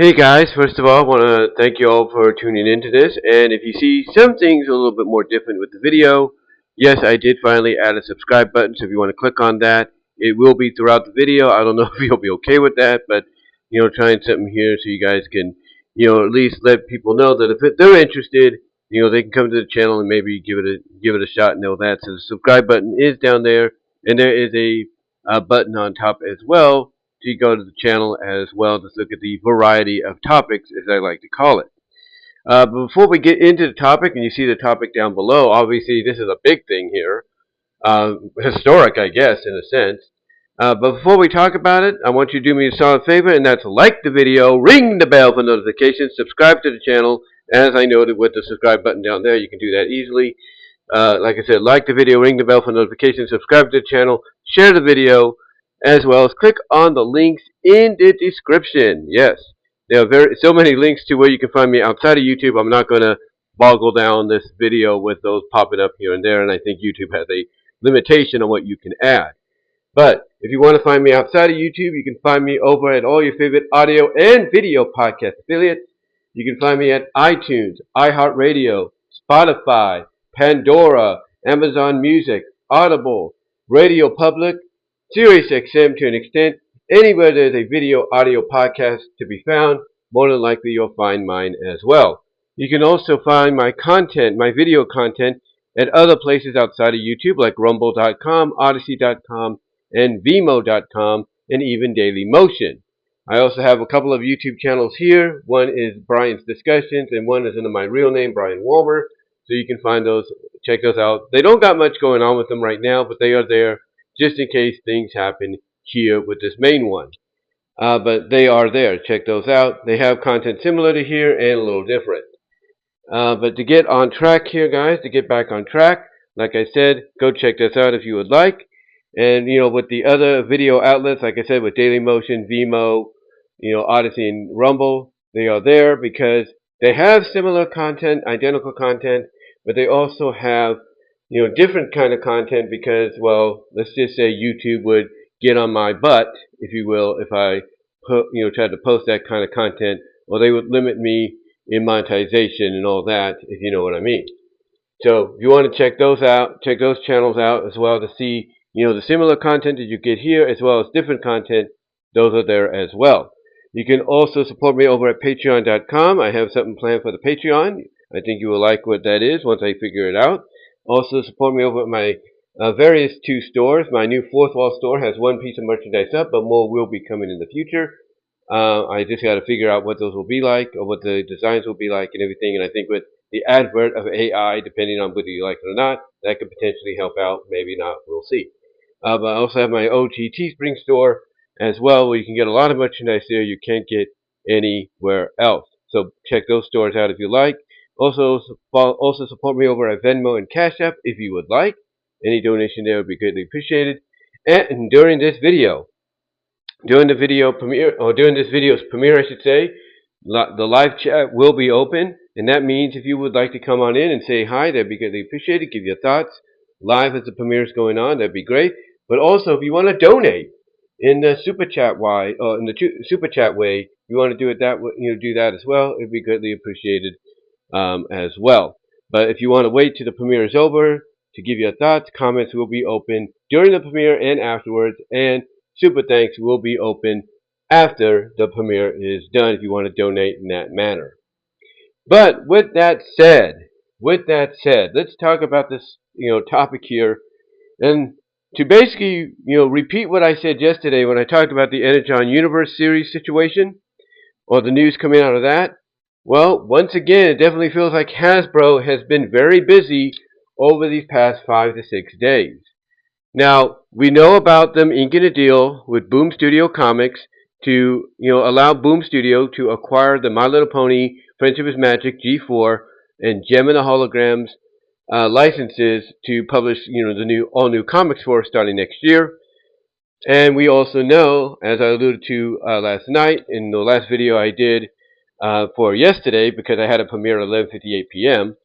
Hey guys, first of all, I want to thank you all for tuning into this. And if you see some things a little bit more different with the video, yes, I did finally add a subscribe button. So if you want to click on that, it will be throughout the video. I don't know if you'll be okay with that, but trying something here so you guys can, at least let people know that if they're interested, they can come to the channel and maybe give it a shot and know that. So the subscribe button is down there, and there is a button on top as well to go to the channel as well to look at the variety of topics, as I like to call it. But before we get into the topic, and you see the topic down below, obviously this is a big thing here, historic, I guess, in a sense. But before we talk about it, I want you to do me a solid favor, and that's like the video, ring the bell for notifications, subscribe to the channel. As I noted with the subscribe button down there, you can do that easily. Like I said, like the video, ring the bell for notifications, subscribe to the channel, share the video, as well as click on the links in the description. Yes, there are so many links to where you can find me outside of YouTube. I'm not going to boggle down this video with those popping up here and there, and I think YouTube has a limitation on what you can add. But if you want to find me outside of YouTube, you can find me over at all your favorite audio and video podcast affiliates. You can find me at iTunes, iHeartRadio, Spotify, Pandora, Amazon Music, Audible, Radio Public, SiriusXM to an extent. Anywhere there's a video audio podcast to be found, more than likely you'll find mine as well. You can also find my content, my video content, at other places outside of YouTube like rumble.com, odyssey.com, and vimo.com, and even Dailymotion. I also have a couple of YouTube channels here. One is Brian's Discussions, and one is under my real name, Brian Walmer. So you can find those, check those out. They don't got much going on with them right now, but they are there just in case things happen here with this main one. But they are there. Check those out. They have content similar to here and a little different. But to get on track here, guys, to get back on track, like I said, go check this out if you would like. And, with the other video outlets, like I said, with Dailymotion, Vimo, Odyssey and Rumble, they are there because they have similar content, identical content, but they also have, different kind of content because, well, let's just say YouTube would get on my butt, if you will, if I tried to post that kind of content, or they would limit me in monetization and all that, if you know what I mean. So if you want to check those out, check those channels out as well to see, the similar content that you get here as well as different content, those are there as well. You can also support me over at patreon.com. I have something planned for the Patreon. I think you will like what that is once I figure it out. Also support me over at my various two stores. My new fourth wall store has one piece of merchandise up, but more will be coming in the future. I just got to figure out what those will be like, or what the designs will be like and everything. And I think with the advert of AI, depending on whether you like it or not, that could potentially help out. Maybe not. We'll see. But I also have my OG Teespring store as well, where you can get a lot of merchandise there you can't get anywhere else. So check those stores out if you like. Also support me over at Venmo and Cash App if you would like. Any donation there would be greatly appreciated. And during this video, during this video's premiere, I should say, the live chat will be open, and that means if you would like to come on in and say hi, that'd be greatly appreciated. Give your thoughts live as the premiere is going on, that'd be great. But also, if you want to donate in the super chat way, you want to do it that way, do that as well. It'd be greatly appreciated as well. But if you want to wait till the premiere is over to give your thoughts, comments will be open during the premiere and afterwards, and super thanks will be open after the premiere is done if you want to donate in that manner. But with that said, let's talk about this, topic here, and to basically, repeat what I said yesterday when I talked about the Energon Universe series situation, or the news coming out of that. Well, once again, it definitely feels like Hasbro has been very busy over these past 5 to 6 days. Now, we know about them inking a deal with Boom Studio Comics to, allow Boom Studio to acquire the My Little Pony Friendship is Magic G4 and Gem and the Holograms licenses to publish, the all new comics for starting next year. And we also know, as I alluded to last night in the last video I did for yesterday, because I had a premiere at 11:58 p.m.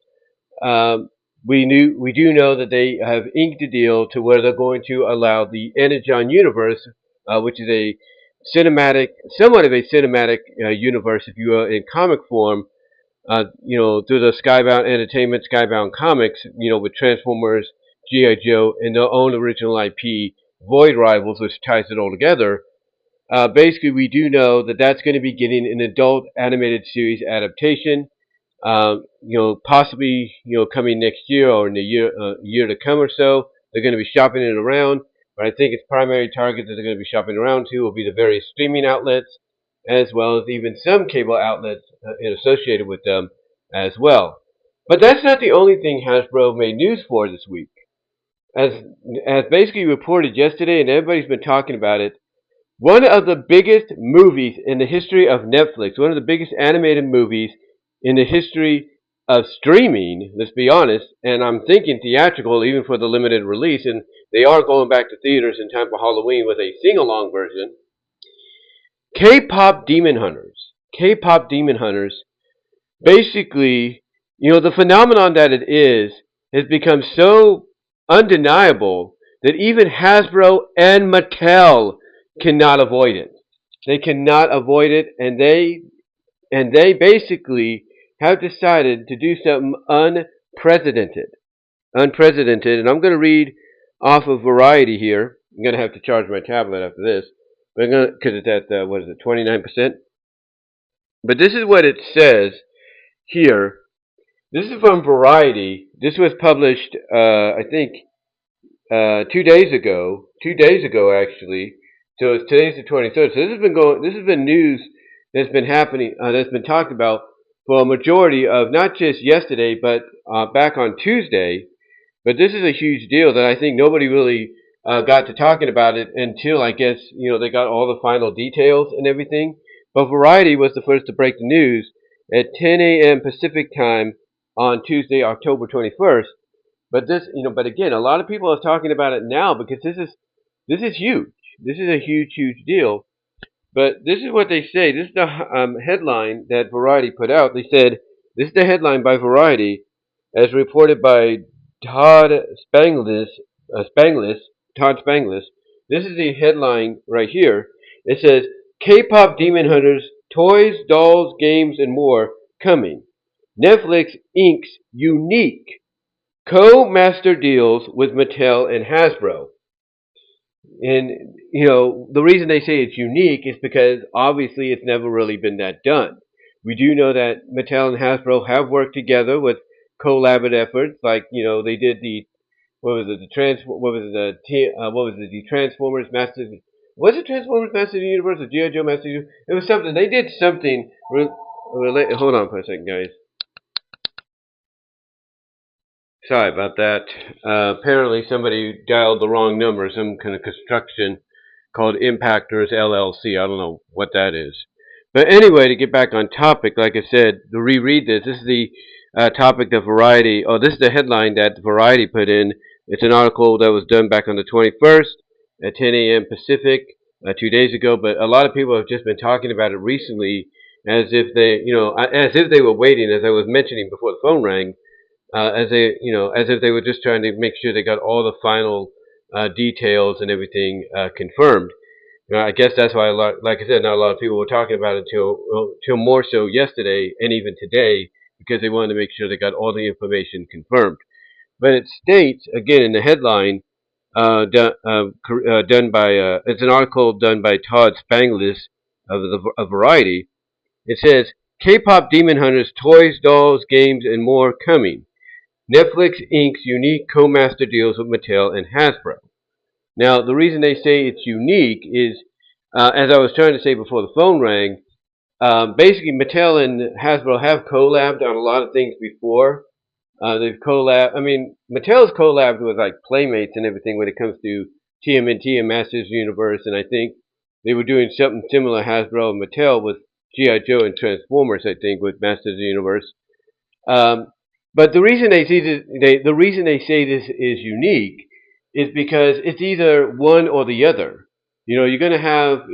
We do know that they have inked a deal to where they're going to allow the Energon Universe, which is a cinematic, somewhat of a cinematic universe, if you will, in comic form. Through the Skybound Entertainment, Skybound Comics, with Transformers, G.I. Joe, and their own original IP, Void Rivals, which ties it all together. Basically, we do know that that's going to be getting an adult animated series adaptation. Possibly, coming next year or in the year to come or so. They're going to be shopping it around, but I think its primary target that they're going to be shopping around to will be the various streaming outlets, as well as even some cable outlets associated with them as well. But that's not the only thing Hasbro made news for this week. As basically reported yesterday, and everybody's been talking about it, one of the biggest movies in the history of Netflix, one of the biggest animated movies in the history of streaming, let's be honest, and I'm thinking theatrical even for the limited release, and they are going back to theaters in time for Halloween with a sing-along version. K-Pop Demon Hunters. K-Pop Demon Hunters. Basically, the phenomenon that it is has become so undeniable that even Hasbro and Mattel cannot avoid it. They cannot avoid it, and they basically have decided to do something unprecedented. Unprecedented, and I'm going to read off of Variety here. I'm going to have to charge my tablet after this, but because it's at 29%. But this is what it says here. This is from Variety. This was published, I think, 2 days ago. 2 days ago, actually. So today's the 23rd. So this has been news that's been happening, that's been talked about for a majority of not just yesterday, but back on Tuesday. But this is a huge deal that I think nobody really got to talking about it until, I guess, they got all the final details and everything. But Variety was the first to break the news at 10 a.m. Pacific time on Tuesday, October 21st. But but again, a lot of people are talking about it now because this is huge. This is a huge, huge deal. But this is what they say. This is the headline that Variety put out. They said, this is the headline by Variety, as reported by Todd Spanglis. Todd Spanglis. This is the headline right here. It says, K-Pop Demon Hunters, toys, dolls, games, and more coming. Netflix inks unique co-master deals with Mattel and Hasbro. And, the reason they say it's unique is because obviously it's never really been that done. We do know that Mattel and Hasbro have worked together with collaborative efforts, like, they did the Transformers Master, was it Transformers Master of the Universe or G.I. Joe Master of the Universe? It was something, they did something, hold on for a second, guys. Sorry about that. Apparently somebody dialed the wrong number, some kind of construction called Impactors LLC. I don't know what that is. But anyway, to get back on topic, like I said, to reread this is the topic that Variety, this is the headline that Variety put in. It's an article that was done back on the 21st at 10 a.m. Pacific 2 days ago, but a lot of people have just been talking about it recently as if they were waiting, as I was mentioning before the phone rang, as if they were just trying to make sure they got all the final details and everything confirmed. I guess that's why, like I said, not a lot of people were talking about it till more so yesterday and even today, because they wanted to make sure they got all the information confirmed. But it states again in the headline, done by it's an article done by Todd Spanglis of Variety. It says, K-Pop Demon Hunters, toys, dolls, games, and more coming. Netflix inks unique co-master deals with Mattel and Hasbro. Now, the reason they say it's unique is, as I was trying to say before the phone rang, basically Mattel and Hasbro have collabed on a lot of things before. They've collabed, Mattel's collabed with like Playmates and everything when it comes to TMNT and Masters of the Universe, and I think they were doing something similar, Hasbro and Mattel, with G.I. Joe and Transformers, I think, with Masters of the Universe. But the reason they say this is unique is because it's either one or the other. You're going to have,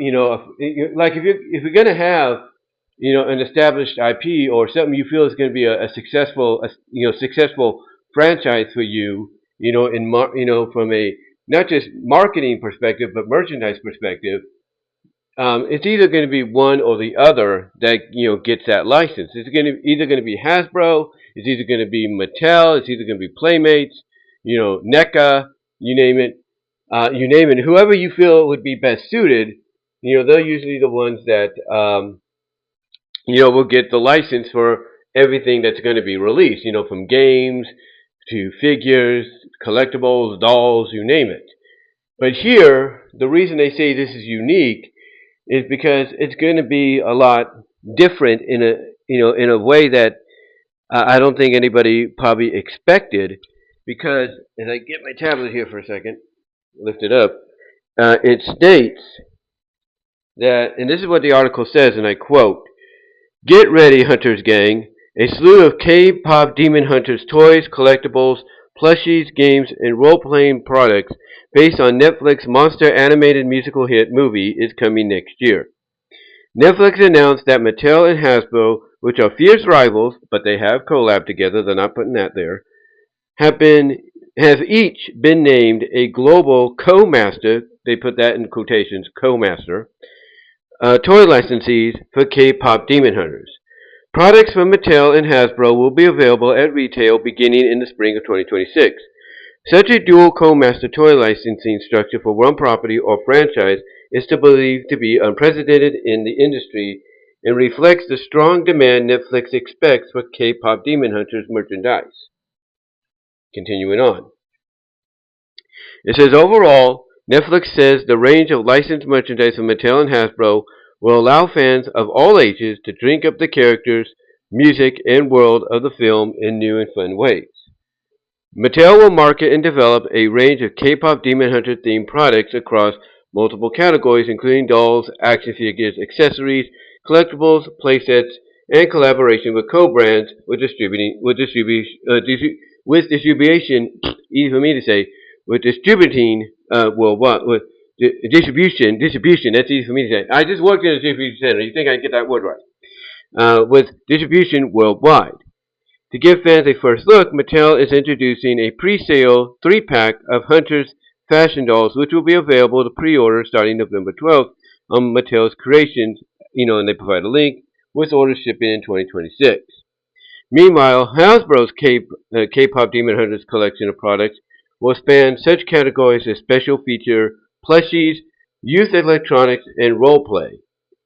like if you're going to have, an established IP or something you feel is going to be a successful franchise for you, from a not just marketing perspective but merchandise perspective. it's either going to be one or the other that gets that license. It's either going to be Hasbro, it's either going to be Mattel, it's either going to be Playmates, NECA, you name it, Whoever you feel would be best suited, they're usually the ones that will get the license for everything that's going to be released. From games to figures, collectibles, dolls, you name it. But here, the reason they say this is unique is because it's going to be a lot different in a way that I don't think anybody probably expected. Because as I get my tablet here for a second, lift it up, it states that, and this is what the article says, and I quote: "Get ready, Hunters gang! A slew of K-pop Demon Hunters toys, collectibles, plushies, games, and role-playing products based on Netflix monster animated musical hit movie is coming next year." Netflix announced that Mattel and Hasbro, which are fierce rivals, but they have collabed together, they're not putting that there, have each been named a global co-master, they put that in quotations, co-master, toy licensees for K-pop Demon Hunters. Products from Mattel and Hasbro will be available at retail beginning in the spring of 2026. Such a dual co-master toy licensing structure for one property or franchise is believed to be unprecedented in the industry and reflects the strong demand Netflix expects for K-pop Demon Hunters merchandise. Continuing on. It says, overall, Netflix says the range of licensed merchandise from Mattel and Hasbro will allow fans of all ages to drink up the characters, music, and world of the film in new and fun ways. Mattel will market and develop a range of K-pop Demon Hunter themed products across multiple categories, including dolls, action figures, accessories, collectibles, playsets, and collaboration with co-brands with distribution, easy for me to say, with distributing worldwide, with distribution, that's easy for me to say. I just worked in a distribution center. You think I can get that word right? With distribution worldwide. To give fans a first look, Mattel is introducing a pre-sale 3-pack of Huntr's fashion dolls, which will be available to pre-order starting November 12th on Mattel's Creations, and they provide a link, with orders shipping in 2026. Meanwhile, Hasbro's K-pop Demon Hunters collection of products will span such categories as special feature plushies, youth electronics, and role play.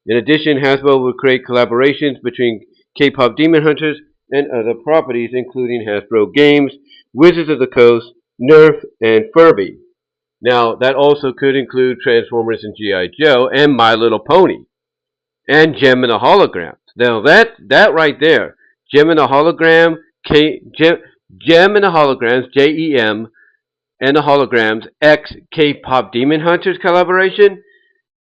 In addition, Hasbro will create collaborations between K-pop Demon Hunters and other properties, including Hasbro Games, Wizards of the Coast, Nerf, and Furby. Now, that also could include Transformers and G.I. Joe, and My Little Pony, and Gem and the Holograms. Now, that right there, Gem and the Hologram, Gem and the Holograms, Jem, and the Holograms, X K-pop Demon Hunters collaboration.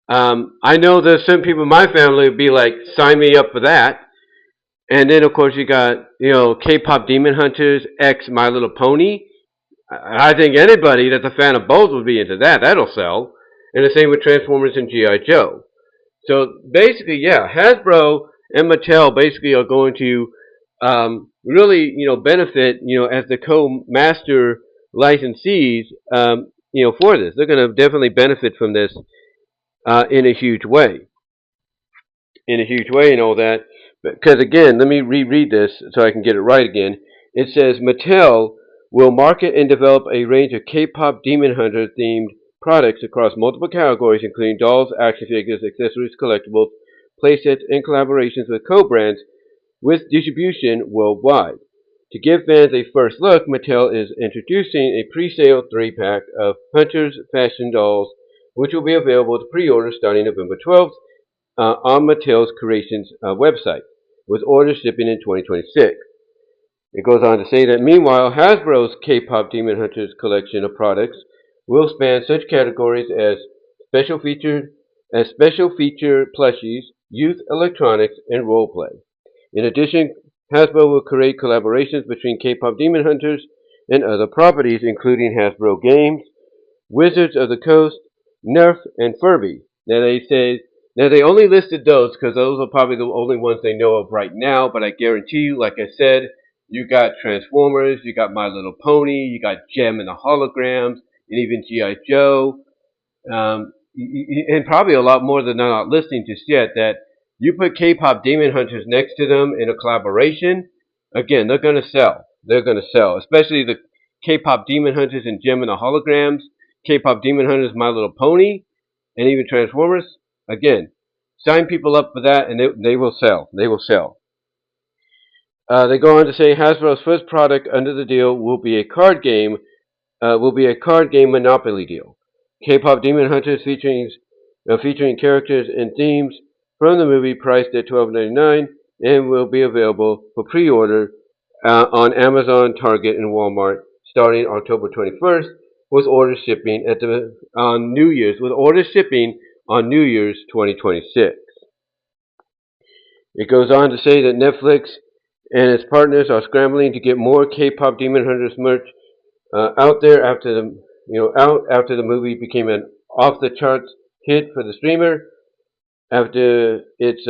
I know there's some people in my family would be like, sign me up for that. And then, of course, you got, K-pop Demon Hunters, X My Little Pony. I think anybody that's a fan of both would be into that. That'll sell. And the same with Transformers and G.I. Joe. So basically, yeah, Hasbro and Mattel basically are going to really, benefit, as the co-master licensees, for this. They're going to definitely benefit from this in a huge way. In a huge way and all that. Because again, let me reread this so I can get it right again. It says, Mattel will market and develop a range of K-pop Demon Hunter themed products across multiple categories, including dolls, action figures, accessories, collectibles, playsets, and collaborations with co-brands with distribution worldwide. To give fans a first look, Mattel is introducing a pre-sale 3-pack of Hunter's fashion dolls, which will be available to pre-order starting November 12th on Mattel's Creations website, with orders shipping in 2026. It goes on to say that meanwhile, Hasbro's K-pop Demon Hunters collection of products will span such categories as special feature plushies, youth electronics, and role play. In addition, Hasbro will create collaborations between K-pop Demon Hunters and other properties, including Hasbro Games, Wizards of the Coast, Nerf, and Furby. Now they only listed those because those are probably the only ones they know of right now, but I guarantee you, like I said, you got Transformers, you got My Little Pony, you got Gem and the Holograms, and even G.I. Joe. and probably a lot more than they're not listening just yet, that you put K-pop Demon Hunters next to them in a collaboration, again, they're going to sell. They're going to sell, especially the K-pop Demon Hunters and Gem and the Holograms, K-pop Demon Hunters, My Little Pony, and even Transformers. Again, sign people up for that, and they will sell. They will sell. They go on to say Hasbro's first product under the deal will be a card game. Will be a card game Monopoly deal. K-pop Demon Hunters featuring characters and themes from the movie, priced at $12.99, and will be available for pre-order on Amazon, Target, and Walmart starting October 21st, with order shipping on New Year's 2026. It goes on to say that Netflix and its partners are scrambling to get more K-pop Demon Hunters merch out there after the movie became an off-the-charts hit for the streamer. After its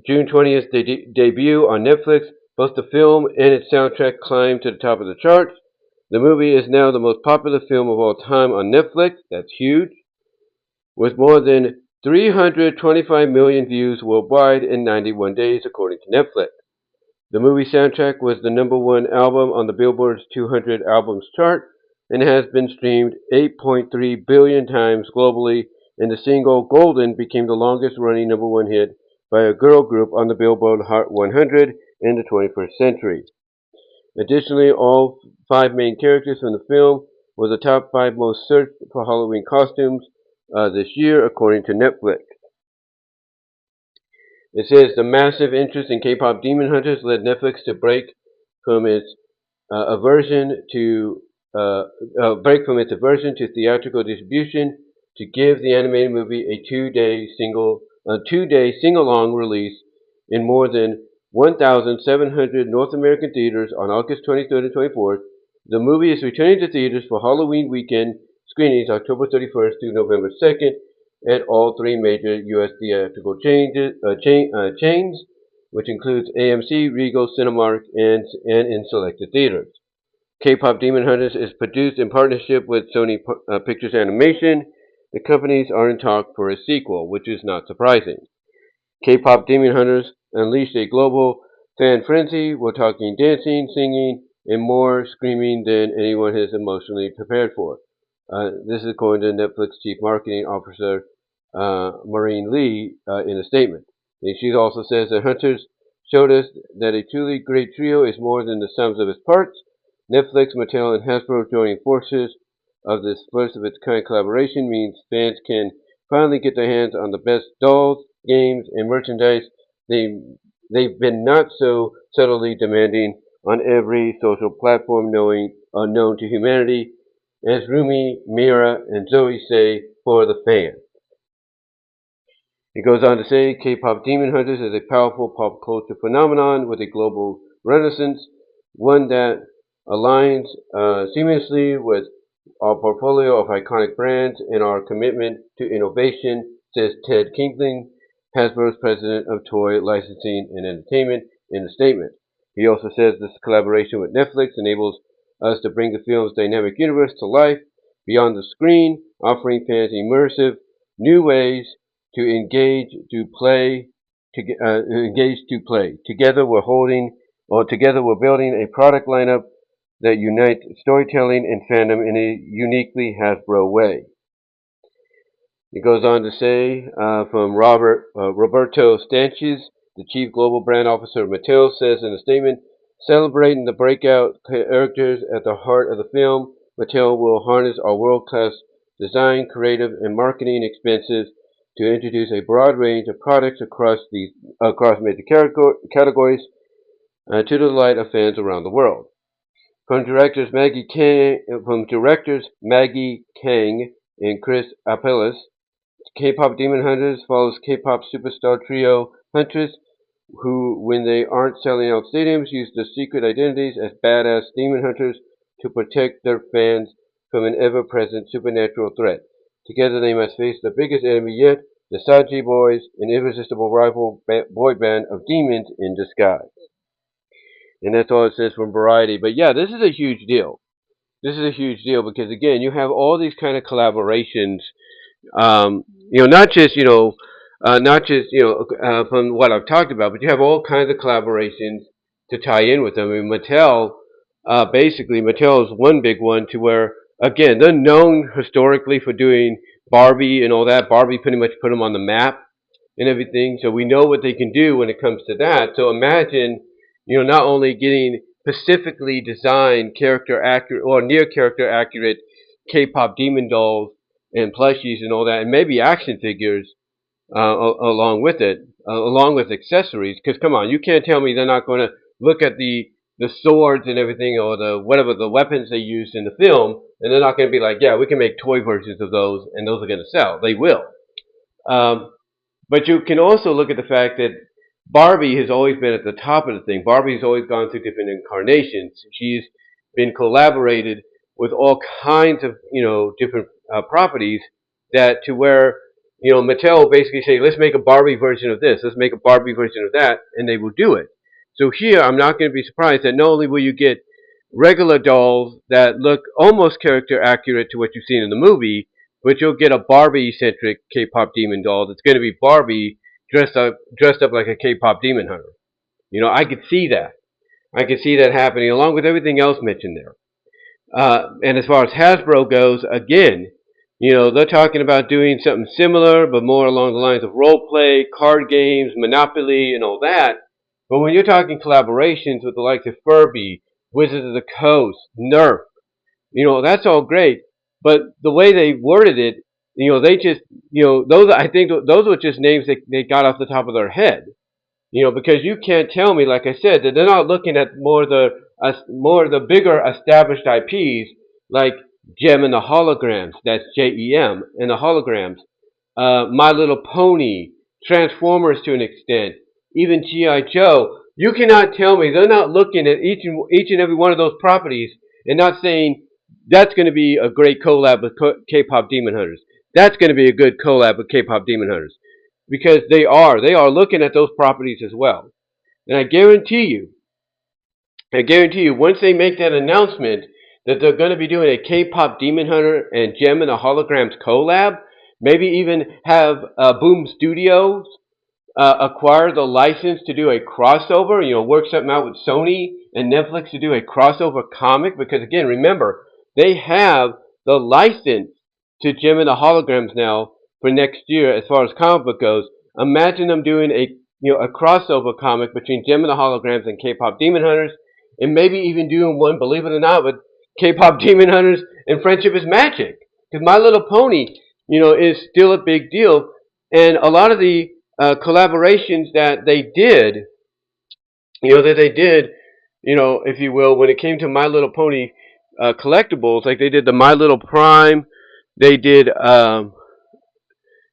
June 20th debut on Netflix, both the film and its soundtrack climbed to the top of the charts. The movie is now the most popular film of all time on Netflix. That's huge. With more than 325 million views worldwide in 91 days, according to Netflix. The movie soundtrack was the #1 album on the Billboard's 200 albums chart and has been streamed 8.3 billion times globally, and the single Golden became the longest running #1 hit by a girl group on the Billboard Hot 100 in the 21st century. Additionally, all 5 main characters from the film were the top 5 most searched for Halloween costumes this year, according to Netflix. It says the massive interest in K-pop Demon Hunters led Netflix to break from its aversion to theatrical distribution to give the animated movie a two-day sing-along release in more than 1,700 North American theaters on August 23rd and 24th. The movie is returning to theaters for Halloween weekend screenings October 31st through November 2nd at all 3 major U.S. theatrical chains, which includes AMC, Regal, Cinemark, and in selected theaters. K-pop Demon Hunters is produced in partnership with Sony Pictures Animation. The companies are in talk for a sequel, which is not surprising. K-pop Demon Hunters unleashed a global fan frenzy. We're talking dancing, singing, and more screaming than anyone has emotionally prepared for. This is according to Netflix Chief Marketing Officer Maureen Lee in a statement. And she also says that Hunters showed us that a truly great trio is more than the sums of its parts. Netflix, Mattel, and Hasbro joining forces of this first-of-its-kind collaboration means fans can finally get their hands on the best dolls, games, and merchandise they've been not so subtly demanding on every social platform known to humanity, as Rumi, Mira, and Zoe say, for the fans. It goes on to say, K-pop Demon Hunters is a powerful pop culture phenomenon with a global renaissance, one that aligns seamlessly with our portfolio of iconic brands and our commitment to innovation, says Ted Kingling, Hasbro's president of toy licensing and entertainment, in a statement. He also says this collaboration with Netflix enables us to bring the film's dynamic universe to life beyond the screen, offering fans immersive new ways to engage to play. Together we're building a product lineup that unites storytelling and fandom in a uniquely Hasbro way. It goes on to say, from Roberto Stanches, the Chief Global Brand Officer of Mattel, says in a statement, celebrating the breakout characters at the heart of the film, Mattel will harness our world-class design, creative, and marketing expenses to introduce a broad range of products across major categories to the delight of fans around the world. From directors Maggie Kang and Chris Apellis, K-pop Demon Hunters follows K-pop superstar trio Huntress, who, when they aren't selling out stadiums, use their secret identities as badass demon hunters to protect their fans from an ever-present supernatural threat. Together they must face the biggest enemy yet, the Saji Boys, an irresistible rival boy band of demons in disguise. And that's all it says from Variety. But yeah, this is a huge deal. This is a huge deal because, again, you have all these kind of collaborations Not just not just from what I've talked about, but you have all kinds of collaborations to tie in with them. I mean, Mattel, basically, Mattel is one big one to where again they're known historically for doing Barbie and all that. Barbie pretty much put them on the map and everything. So we know what they can do when it comes to that. So imagine, not only getting specifically designed character accurate or near character accurate K-pop demon dolls and plushies and all that, and maybe action figures along with it, along with accessories. Because come on, you can't tell me they're not going to look at the swords and everything, or the whatever the weapons they used in the film, and they're not going to be like, yeah, we can make toy versions of those, and those are going to sell. They will. Um, but you can also look at the fact that Barbie has always been at the top of the thing. Barbie's always gone through different incarnations. She's been collaborated with all kinds of, different properties that to where, Mattel basically say, let's make a Barbie version of this, let's make a Barbie version of that, and they will do it. So here, I'm not going to be surprised that not only will you get regular dolls that look almost character accurate to what you've seen in the movie, but you'll get a Barbie-centric K-pop demon doll that's going to be Barbie dressed up like a K-pop demon hunter. I could see that. I could see that happening along with everything else mentioned there. And as far as Hasbro goes, again, they're talking about doing something similar, but more along the lines of role play, card games, Monopoly, and all that. But when you're talking collaborations with the likes of Furby, Wizards of the Coast, Nerf, that's all great. But the way they worded it, they just, those, I think those were just names that they got off the top of their head. Because you can't tell me, like I said, that they're not looking at more of the bigger established IPs like Gem and the Holograms, that's JEM, and the Holograms, My Little Pony, Transformers to an extent, even G.I. Joe. You cannot tell me they're not looking at each and every one of those properties and not saying that's going to be a great collab with K-pop Demon Hunters. That's going to be a good collab with K-pop Demon Hunters. Because they are looking at those properties as well. And I guarantee you, once they make that announcement that they're going to be doing a K-pop Demon Hunter and Gem and the Holograms collab, maybe even have Boom Studios acquire the license to do a crossover, work something out with Sony and Netflix to do a crossover comic, because again, remember, they have the license to Gem and the Holograms now for next year as far as comic book goes. Imagine them doing a crossover comic between Gem and the Holograms and K-pop Demon Hunters, and maybe even doing one, believe it or not, with K-pop Demon Hunters and Friendship is Magic. Because My Little Pony, is still a big deal, and a lot of the collaborations that they did, if you will, when it came to My Little Pony collectibles, like they did the My Little Prime, they did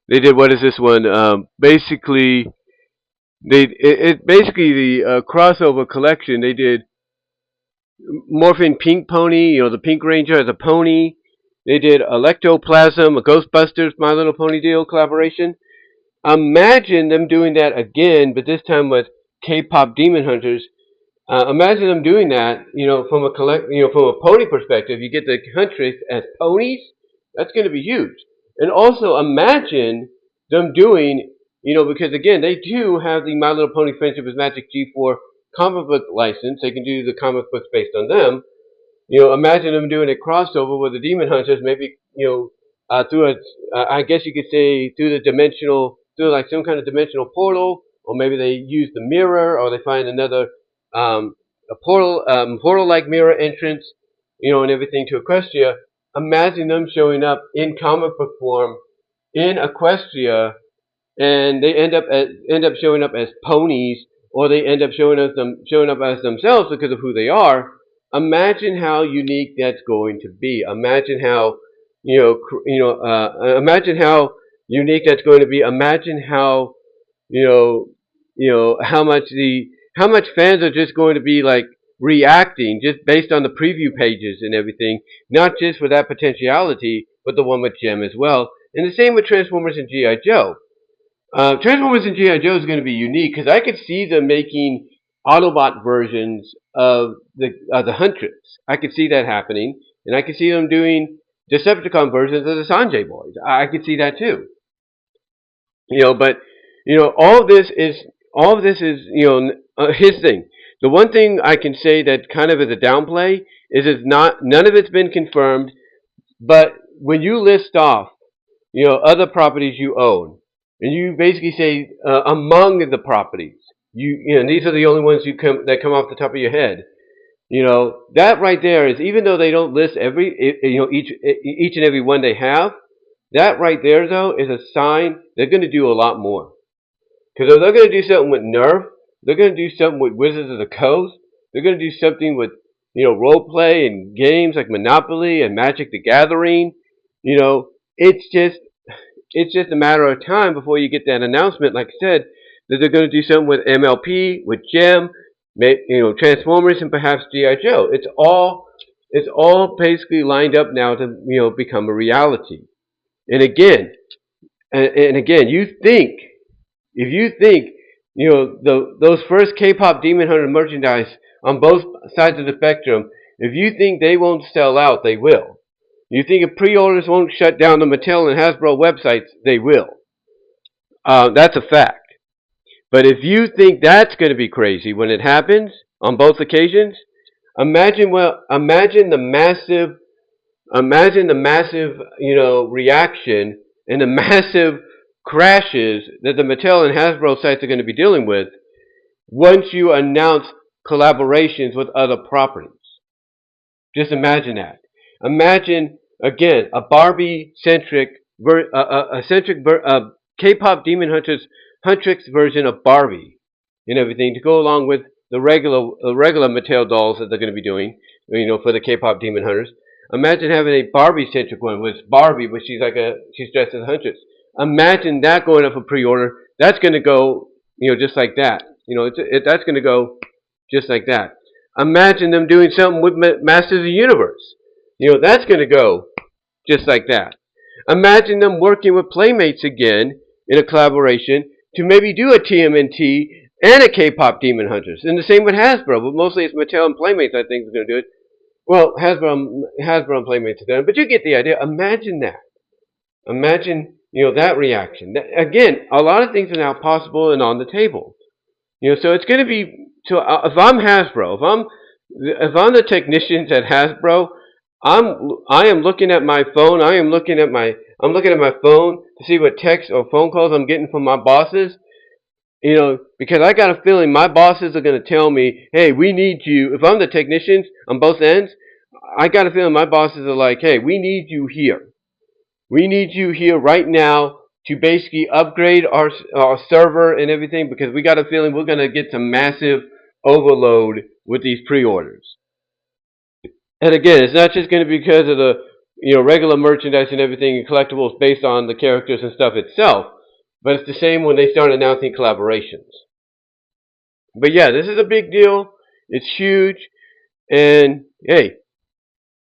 what is this one? Basically, basically the crossover collection. They did Morphin Pink Pony, the Pink Ranger as a pony. They did Electoplasm, a Ghostbusters My Little Pony deal collaboration. Imagine them doing that again, but this time with K-pop Demon Hunters. Imagine them doing that, from a pony perspective. You get the Huntress as ponies. That's going to be huge. And also imagine them doing, because again, they do have the My Little Pony Friendship is Magic G4 comic book license. They can do the comic books based on them. Imagine them doing a crossover with the Demon Hunters, maybe, through I guess you could say through like some kind of dimensional portal, or maybe they use the mirror, or they find another, a portal-like mirror entrance, and everything to Equestria. Imagine them showing up in comic book form in Equestria, and they end up showing up as ponies, or they end up showing up as themselves because of who they are. Imagine how unique that's going to be. Imagine how imagine how unique that's going to be. Imagine how how much fans are just going to be like reacting just based on the preview pages and everything, not just for that potentiality, but the one with Gem as well. And the same with Transformers and G.I. Joe. Transformers and G.I. Joe is going to be unique because I could see them making Autobot versions of the Huntress. I could see that happening, and I could see them doing Decepticon versions of the Sanjay boys. I could see that too. But all of this is his thing. The one thing I can say that kind of is a downplay is it's not none of it's been confirmed. But when you list off other properties you own, and you basically say among the properties, these are the only ones that come off the top of your head. That right there is, even though they don't list each and every one they have, that right there though is a sign they're going to do a lot more. Because if they're going to do something with Nerf, they're going to do something with Wizards of the Coast, they're going to do something with role play and games like Monopoly and Magic the Gathering. It's just a matter of time before you get that announcement, like I said, that they're going to do something with MLP, with Gem, Transformers, and perhaps G.I. Joe. It's all basically lined up now to become a reality. And again, if you think those first K-pop Demon Hunter merchandise on both sides of the spectrum, if you think they won't sell out, they will. You think if pre-orders won't shut down the Mattel and Hasbro websites, they will. That's a fact. But if you think that's going to be crazy when it happens on both occasions, imagine the massive reaction and the massive crashes that the Mattel and Hasbro sites are going to be dealing with once you announce collaborations with other properties. Just imagine that. Imagine again a Barbie-centric, K-pop Demon Hunters Huntrix version of Barbie and everything to go along with the regular Mattel dolls that they're going to be doing, for the K-pop Demon Hunters. Imagine having a Barbie-centric one with Barbie, but she's dressed as a Huntress. Imagine that going up for pre-order. That's going to go, just like that. That's going to go just like that. Imagine them doing something with Masters of the Universe. That's going to go just like that. Imagine them working with Playmates again in a collaboration to maybe do a TMNT and a K-pop Demon Hunters. And the same with Hasbro, but mostly it's Mattel and Playmates I think is going to do it. Well, Hasbro and Playmates are done, but you get the idea. Imagine that. Imagine, that reaction. Again, a lot of things are now possible and on the table. So it's going to be. So if I'm Hasbro, if I'm the technicians at Hasbro, I am looking at my phone. I'm looking at my phone to see what text or phone calls I'm getting from my bosses. Because I got a feeling my bosses are going to tell me, hey, we need you. If I'm the technicians on both ends, I got a feeling my bosses are like, hey, we need you here. We need you here right now to basically upgrade our server and everything, because we got a feeling we're going to get some massive overload with these pre-orders. And again, it's not just going to be because of the regular merchandise and everything and collectibles based on the characters and stuff itself, but it's the same when they start announcing collaborations. But yeah, this is a big deal. It's huge. And hey,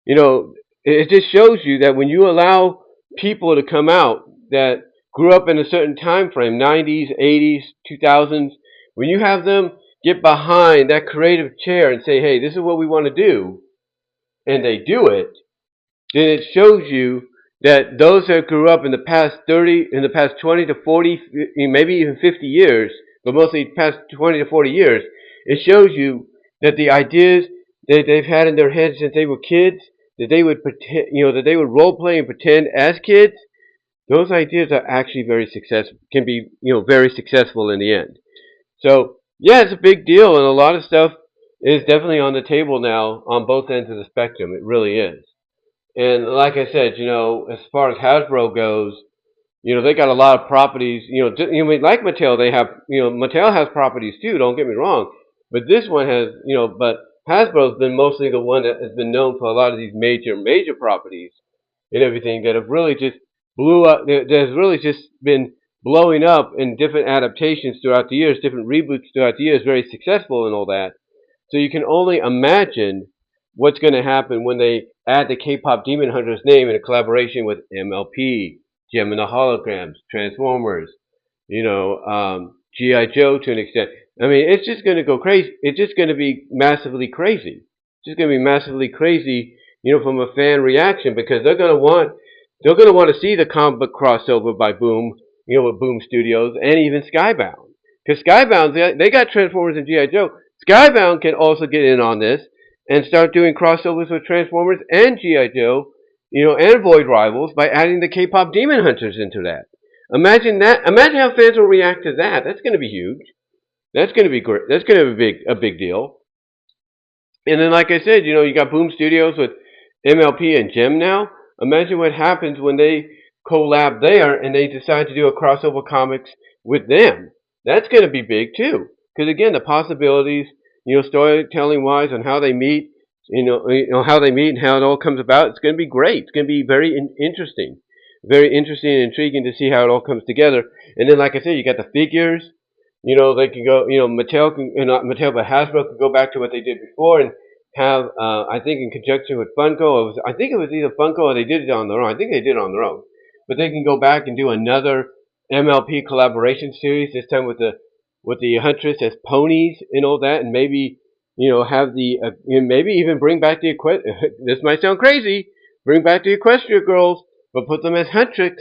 it just shows you that when you allow people to come out that grew up in a certain time frame, 90s, 80s, 2000s, when you have them get behind that creative chair and say, hey, this is what we want to do, and they do it, then it shows you that those that grew up in the past 20 to 40, maybe even 50 years, but mostly past 20 to 40 years, it shows you that the ideas that they've had in their heads since they were kids, that they would pretend, that they would role play and pretend as kids, those ideas are actually very successful, can be, very successful in the end. So, yeah, it's a big deal, and a lot of stuff is definitely on the table now on both ends of the spectrum. It really is. And like I said, as far as Hasbro goes, they got a lot of properties. Like Mattel, they have, Mattel has properties too. Don't get me wrong, but this one has, but Hasbro's been mostly the one that has been known for a lot of these major properties and everything that have really just blew up. That has really just been blowing up in different adaptations throughout the years, different reboots throughout the years, very successful and all that. So you can only imagine what's going to happen when they add the K-pop Demon Hunters name in a collaboration with MLP, Gem and the Holograms, Transformers, G.I. Joe to an extent. I mean, it's just going to go crazy. It's just going to be massively crazy. It's just going to be massively crazy from a fan reaction, because they're gonna want to see the comic book crossover by Boom, with Boom Studios and even Skybound. Because Skybound, they got Transformers and G.I. Joe. Skybound can also get in on this and start doing crossovers with Transformers and G.I. Joe, and Void Rivals by adding the K-pop Demon Hunters into that. Imagine that. Imagine how fans will react to that. That's going to be huge. That's going to be great. That's going to be a big deal. And then, like I said, you got Boom Studios with MLP and Gem now. Imagine what happens when they collab there and they decide to do a crossover comics with them. That's going to be big too. Because again, the possibilities, storytelling wise, on how they meet, how they meet and how it all comes about, it's going to be great. It's going to be very interesting. Very interesting and intriguing to see how it all comes together. And then, like I said, you got the figures. They can go, Mattel can, not Mattel, but Hasbro can go back to what they did before and have, I think in conjunction with Funko, I think it was either Funko or they did it on their own. I think they did it on their own. But they can go back and do another MLP collaboration series, this time with the Huntress as ponies and all that, and maybe, have the, maybe even bring back the, this might sound crazy, bring back the Equestria girls, but put them as Huntrix.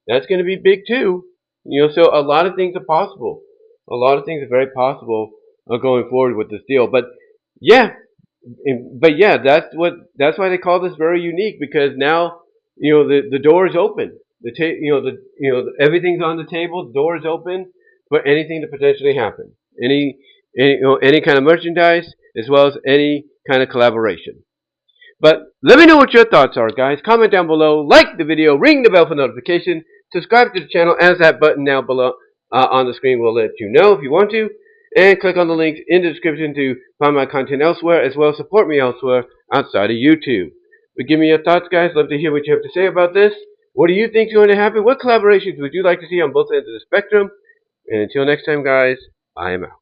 That's going to be big too. So a lot of things are possible. A lot of things are very possible going forward with this deal. But yeah, that's why they call this very unique, because now the door is open. Everything's on the table. The door is open for anything to potentially happen. Any kind of merchandise, as well as any kind of collaboration. But let me know what your thoughts are, guys. Comment down below, like the video, ring the bell for notification, subscribe to the channel, as that button now below on the screen will let you know if you want to, and click on the links in the description to find my content elsewhere, as well as support me elsewhere outside of YouTube. But give me your thoughts, guys. Love to hear what you have to say about this. What do you think is going to happen? What collaborations would you like to see on both ends of the spectrum? And until next time, guys, I am out.